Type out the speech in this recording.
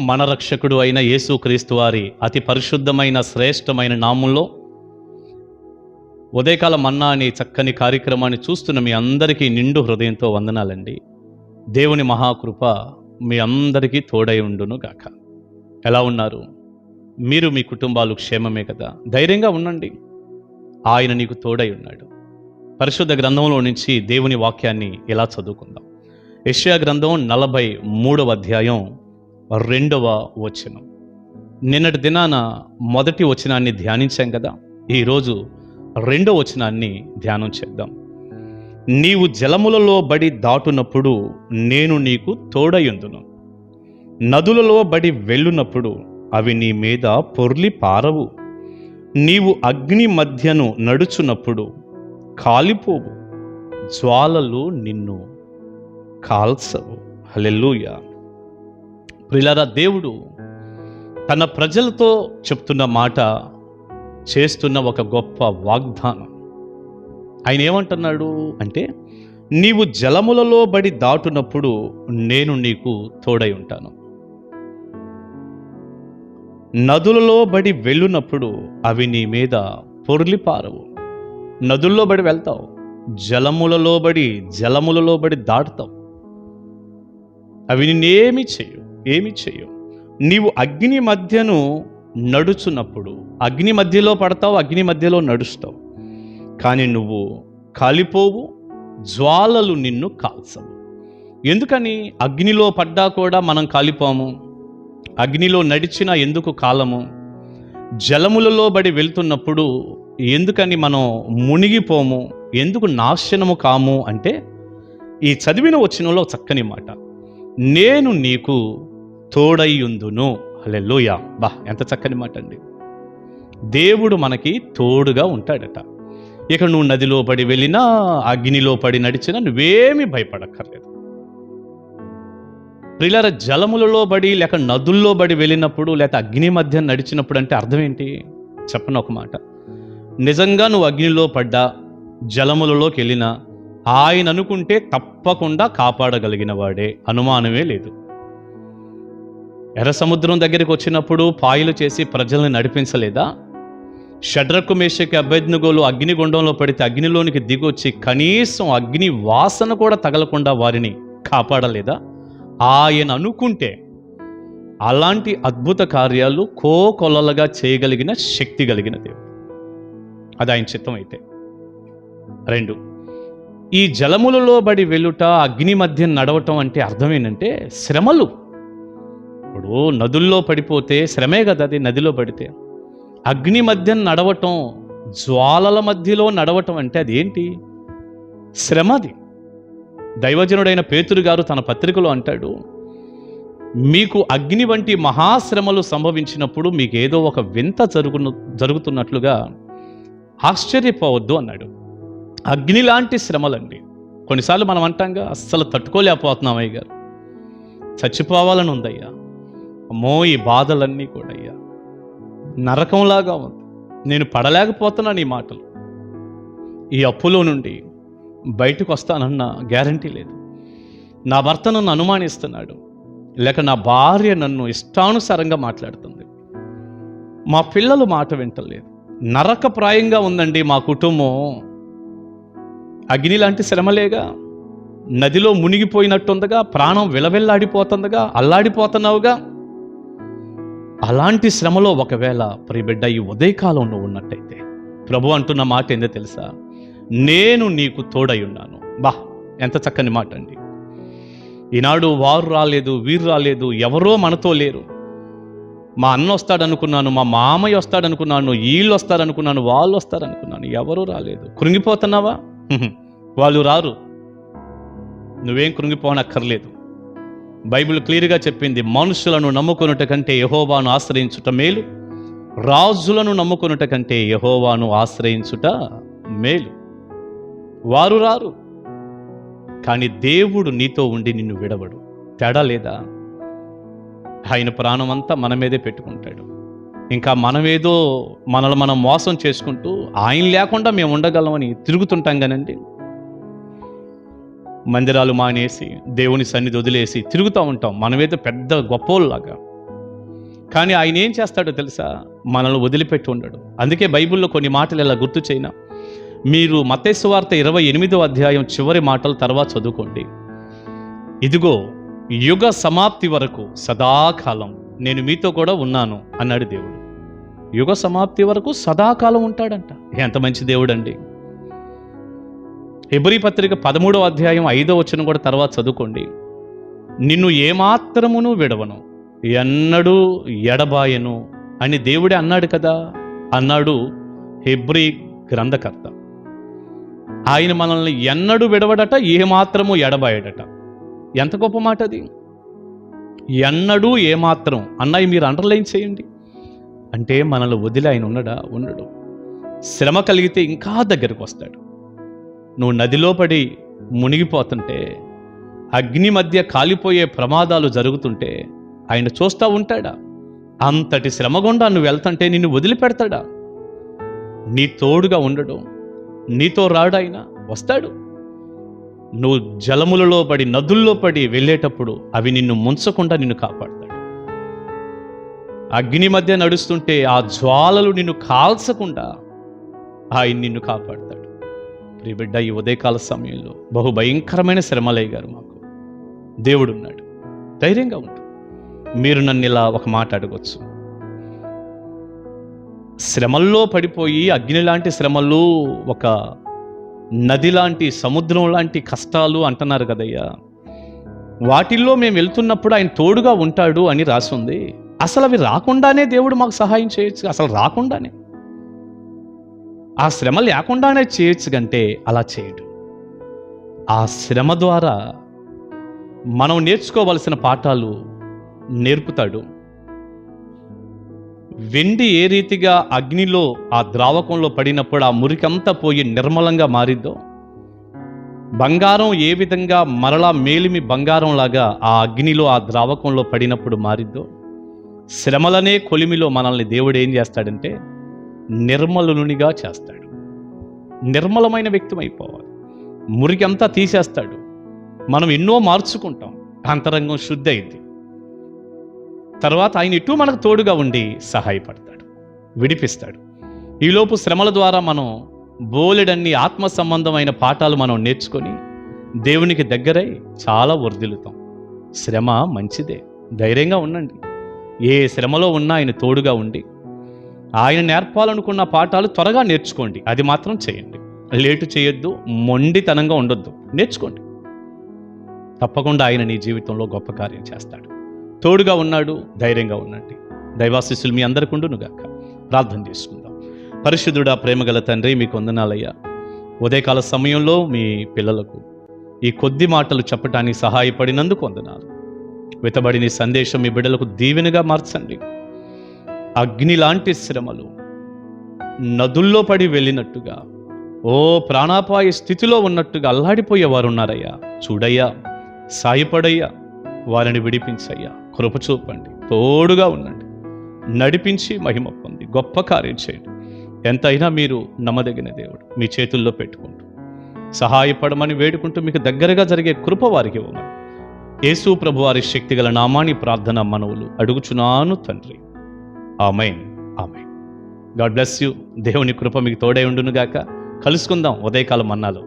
మన రక్షకుడు అయిన యేసుక్రీస్తు వారి అతి పరిశుద్ధమైన శ్రేష్టమైన నామంలో ఉదయకాల మన్నా అనే చక్కని కార్యక్రమాన్ని చూస్తున్న మీ అందరికీ నిండు హృదయంతో వందనాలండి. దేవుని మహాకృప మీ అందరికీ తోడై ఉండును గాక. ఎలా ఉన్నారు? మీరు మీ కుటుంబాలు క్షేమమే కదా? ధైర్యంగా ఉండండి. ఆయన నీకు తోడై ఉన్నాడు. పరిశుద్ధ గ్రంథంలో నుంచి దేవుని వాక్యాన్ని ఇలా చదువుకుందాం. యెషయా గ్రంథం 43వ అధ్యాయం 2వ వచనం. నిన్నటి దినాన మొదటి వచనాన్ని ధ్యానించాం కదా. ఈరోజు 2వ వచనాన్ని ధ్యానం చేద్దాం. నీవు జలములలో బడి దాటునప్పుడు నేను నీకు తోడయుందును, నదులలో బడి వెళ్ళునప్పుడు అవి నీ మీద పొర్లి పారవు, నీవు అగ్ని మధ్యను నడుచునప్పుడు కాలిపోవు, జ్వాలలు నిన్ను కాల్చవు. హల్లెలూయా. ప్రియులారా, దేవుడు తన ప్రజలతో చెప్తున్న మాట, చేస్తున్న ఒక గొప్ప వాగ్దానం. ఆయన ఏమంటున్నాడు అంటే, నీవు జలములలో బడి దాటునప్పుడు నేను నీకు తోడై ఉంటాను, నదులలో బడి వెళ్ళునప్పుడు అవి నీ మీద పొర్లిపారవు. నదుల్లో బడి వెళ్తావు, జలములలో బడి దాటుతావు, అవి నిన్నేమి చేయు. నీవు అగ్ని మధ్యను నడుచున్నప్పుడు అగ్ని మధ్యలో పడతావు, అగ్ని మధ్యలో నడుస్తావు, కానీ నువ్వు కాలిపోవు, జ్వాలలు నిన్ను కాల్చవు. ఎందుకని? అగ్నిలో పడ్డా కూడా మనం కాలిపోము, అగ్నిలో నడిచినా ఎందుకు కాలము, జలములలో బడి వెళ్తున్నప్పుడు ఎందుకని మనం మునిగిపోము, ఎందుకు నాశనము కాము అంటే, ఈ చదివిన వచనంలో చక్కని మాట, నేను నీకు తోడయ్యుందును. హల్లెలూయా. బా, ఎంత చక్కని మాట అండి. దేవుడు మనకి తోడుగా ఉంటాడట. ఇక నువ్వు నదిలో పడి వెళ్ళినా, అగ్నిలో పడి నడిచినా నువ్వేమీ భయపడక్కర్లేదు. ప్రియులారా, జలములలో బడి లేక నదుల్లో బడి వెళ్ళినప్పుడు లేక అగ్ని మధ్య నడిచినప్పుడు అంటే అర్థం ఏంటి చెప్పను ఒక మాట. నిజంగా నువ్వు అగ్నిలో పడ్డా, జలములలోకి వెళ్ళినా ఆయన అనుకుంటే తప్పకుండా కాపాడగలిగిన వాడే, అనుమానమే లేదు. ఎర్ర సముద్రం దగ్గరికి వచ్చినప్పుడు పాయలు చేసి ప్రజల్ని నడిపించలేదా? షడ్రకు మేషకి అబేద్నెగోలు అగ్నిగుండంలో పడితే అగ్నిలోనికి దిగొచ్చి కనీసం అగ్ని వాసన కూడా తగలకుండా వారిని కాపాడలేదా? ఆయన అనుకుంటే అలాంటి అద్భుత కార్యాలు కోకొల్లలుగా చేయగలిగిన శక్తి కలిగిన దేవుడు. అది ఆయన చిత్తం అయితే. 2, ఈ జలములలో బడి వెళ్ళుట, అగ్ని మధ్య నడవటం అంటే అర్థం ఏంటంటే శ్రమలు. ఇప్పుడు నదుల్లో పడిపోతే శ్రమే కదా అది, నదిలో పడితే. అగ్ని మధ్య నడవటం, జ్వాలల మధ్యలో నడవటం అంటే అదేంటి? శ్రమది. దైవజనుడైన పేతురు గారు తన పత్రికలో అంటాడు, మీకు అగ్ని వంటి మహాశ్రమలు సంభవించినప్పుడు మీకు ఏదో ఒక వింత జరుగుతున్నట్లుగా ఆశ్చర్యపోవద్దు అన్నాడు. అగ్ని లాంటి శ్రమలండి. కొన్నిసార్లు మనం అంటాంగా, అస్సలు తట్టుకోలేకపోతున్నాం అయ్య గారు, చచ్చిపోవాలని ఉందయ్యా, అమ్మో ఈ బాధలన్నీ కూడా అయ్యా నరకంలాగా ఉంది, నేను పడలేకపోతున్నాను ఈ మాటలు, ఈ అప్పులో నుండి బయటకు వస్తానన్న గ్యారంటీ లేదు, నా భర్త నన్ను అనుమానిస్తున్నాడు, లేక నా భార్య నన్ను ఇష్టానుసారంగా మాట్లాడుతుంది, మా పిల్లలు మాట వింటలేదు, నరకప్రాయంగా ఉందండి మా కుటుంబం. అగ్ని లాంటి శ్రమలేగా, నదిలో మునిగిపోయినట్టుందిగా, ప్రాణం విలవిల్లాడిపోతుందిగా, అల్లాడిపోతున్నావుగా. అలాంటి శ్రమలో ఒకవేళ ప్రియబిడ్డ ఈ ఉదయకాలం నువ్వు ఉన్నట్టయితే ప్రభు అంటున్న మాట ఏందో తెలుసా? నేను నీకు తోడై ఉన్నాను. బా, ఎంత చక్కని మాట అండి. ఈనాడు వారు రాలేదు, వీరు రాలేదు, ఎవరో మనతో లేరు. మా అన్న వస్తాడనుకున్నాను, మా మామయ్య వస్తాడనుకున్నాను, వీళ్ళు వస్తారనుకున్నాను, వాళ్ళు వస్తారనుకున్నాను, ఎవరూ రాలేదు. కృంగిపోతున్నావా? వాళ్ళు రారు, నువ్వేం కృంగిపోనక్కర్లేదు. బైబిల్ క్లియర్గా చెప్పింది, మనుషులను నమ్ముకొనుట కంటే యెహోవాను ఆశ్రయించుట మేలు, రాజులను నమ్ముకొనుట కంటే యెహోవాను ఆశ్రయించుట మేలు. వారు రారు, కానీ దేవుడు నీతో ఉండి నిన్ను విడవడు. తేడా లేదా? ఆయన ప్రాణం అంతా మన మీదే పెట్టుకుంటాడు. ఇంకా మనమేదో మనల్ని మనం మోసం చేసుకుంటూ ఆయన లేకుండా మేము ఉండగలమని తిరుగుతుంటాం కానండి. మందిరాలు మానేసి దేవుని సన్నిధి వదిలేసి తిరుగుతూ ఉంటాం మనమేదో పెద్ద గొప్పోళ్ళలాగా. కానీ ఆయన ఏం చేస్తాడో తెలుసా? మనల్ని వదిలిపెట్టి ఉండడు. అందుకే బైబిల్లో కొన్ని మాటలు ఇలా గుర్తు చేయనా. మీరు మత్తయి సువార్త 28వ అధ్యాయం చివరి మాటలు తర్వాత చదువుకోండి. ఇదిగో యుగ సమాప్తి వరకు సదాకాలం నేను మీతో కూడా ఉన్నాను అన్నాడు దేవుడు. యుగ సమాప్తి వరకు సదాకాలం ఉంటాడంట. ఎంత మంచి దేవుడు అండి. హెబ్రీ పత్రిక 13వ అధ్యాయం 5వ వచనం కూడా తర్వాత చదువుకోండి. నిన్ను ఏమాత్రమును విడవను, ఎన్నడూ ఎడబాయను అని దేవుడే అన్నాడు కదా. అన్నాడు హెబ్రీ గ్రంథకర్త. ఆయన మనల్ని ఎన్నడూ విడవడట, ఏమాత్రము ఎడబాయడట. ఎంత గొప్ప మాట అది. ఎన్నడూ ఏమాత్రం అన్నయ్య మీరు అండర్లైన్ చేయండి. అంటే మనల్ని వదిలి ఆయన ఉన్నాడా? ఉండడు. శ్రమ కలిగితే ఇంకా దగ్గరకు వస్తాడు. నువ్వు నదిలో పడి మునిగిపోతుంటే, అగ్ని మధ్య కాలిపోయే ప్రమాదాలు జరుగుతుంటే ఆయన చూస్తూ ఉంటాడా? అంతటి శ్రమ గుండా నువ్వు వెళ్తుంటే నిన్ను వదిలిపెడతాడా? నీ తోడుగా ఉండడు. నీతో రాడు. ఆయన వస్తాడు. నువ్వు జలములలో పడి నదుల్లో పడి వెళ్ళేటప్పుడు అవి నిన్ను ముంచకుండా నిన్ను కాపాడతాడు. అగ్ని మధ్య నడుస్తుంటే ఆ జ్వాలలు నిన్ను కాల్చకుండా ఆయన నిన్ను కాపాడతాడు. ప్రియబిడ్డ, ఈ ఉదయకాల సమయంలో బహు భయంకరమైన శ్రమలయ్య గారు మాకు దేవుడున్నాడు. ధైర్యంగా ఉంటాడు. మీరు నన్ను ఇలా ఒక మాట అడగొచ్చు. శ్రమల్లో పడిపోయి అగ్ని లాంటి శ్రమలు, ఒక నది లాంటి, సముద్రం లాంటి కష్టాలు అంటున్నారు కదయ్యా, వాటిల్లో మేము వెళ్తున్నప్పుడు ఆయన తోడుగా ఉంటాడు అని రాసుంది. అసలు అవి రాకుండానే దేవుడు మాకు సహాయం చేయొచ్చు. అసలు రాకుండానే, ఆ శ్రమ లేకుండానే చేయొచ్చు. కంటే అలా చేయడు. ఆ శ్రమ ద్వారా మనం నేర్చుకోవలసిన పాఠాలు నేర్పుతాడు. వెండి ఏ రీతిగా అగ్నిలో ఆ ద్రావకంలో పడినప్పుడు ఆ మురికంతా పోయి నిర్మలంగా మారిద్దో, బంగారం ఏ విధంగా మరలా మేలిమి బంగారం లాగా ఆ అగ్నిలో ఆ ద్రావకంలో పడినప్పుడు మారిద్దో, శ్రమలనే కొలిమిలో మనల్ని దేవుడు ఏం చేస్తాడంటే నిర్మలునిగా చేస్తాడు. నిర్మలమైన వ్యక్తి అయిపోవాలి. మురికంతా తీసేస్తాడు. మనం ఎన్నో మార్చుకుంటాం. అంతరంగం శుద్ధి అయింది. తర్వాత ఆయన ఇటు మనకు తోడుగా ఉండి సహాయపడతాడు, విడిపిస్తాడు. ఈలోపు శ్రమల ద్వారా మనం బోలెడన్ని ఆత్మ సంబంధమైన పాఠాలు మనం నేర్చుకొని దేవునికి దగ్గరై చాలా వర్ధిల్లుతాం. శ్రమ మంచిదే. ధైర్యంగా ఉండండి. ఏ శ్రమలో ఉన్నా ఆయన తోడుగా ఉండి ఆయన నేర్పాలనుకున్న పాఠాలు త్వరగా నేర్చుకోండి. అది మాత్రం చేయండి. లేటు చేయొద్దు. మొండితనంగా ఉండొద్దు. నేర్చుకోండి. తప్పకుండా ఆయన నీ జీవితంలో గొప్ప కార్యం చేస్తాడు. తోడుగా ఉన్నాడు. ధైర్యంగా ఉండండి. దైవాశీస్సులు మీ అందరికీ ఉండునుగాక. ప్రార్థన చేసుకుందాం. పరిశుద్ధుడా, ప్రేమగల తండ్రి, మీకు వందనాలయ్యా. ఉదయకాల సమయంలో మీ పిల్లలకు ఈ కొద్ది మాటలు చెప్పటానికి సహాయపడినందుకు వందనాలు. వెతబడిన సందేశం మీ బిడ్డలకు దీవెనగా మార్చండి. అగ్ని లాంటి శ్రమలు నదుల్లో పడి వెళ్ళినట్టుగా, ఓ ప్రాణాపాయ స్థితిలో ఉన్నట్టుగా అల్లాడిపోయేవారు ఉన్నారయ్యా. చూడయ్యా, సాయపడయ్యా, వారిని విడిపించయ్యా. కృప చూపండి. తోడుగా ఉండండి. నడిపించి మహిమ పొంది గొప్ప కార్యం చేయండి. ఎంతైనా మీరు నమ్మదగిన దేవుడు. మీ చేతుల్లో పెట్టుకుంటూ సహాయపడమని వేడుకుంటూ మీకు దగ్గరగా జరిగే కృప వారికి ఇవ్వమని యేసు ప్రభు వారి శక్తిగల నామాని ప్రార్థన మనవులు అడుగుచున్నాను తండ్రి. ఆమేన్. ఆమేన్. God bless you. దేవుని కృప మీకు తోడై ఉండునుగాక. కలుసుకుందాం ఉదయకాల మన్నాలో.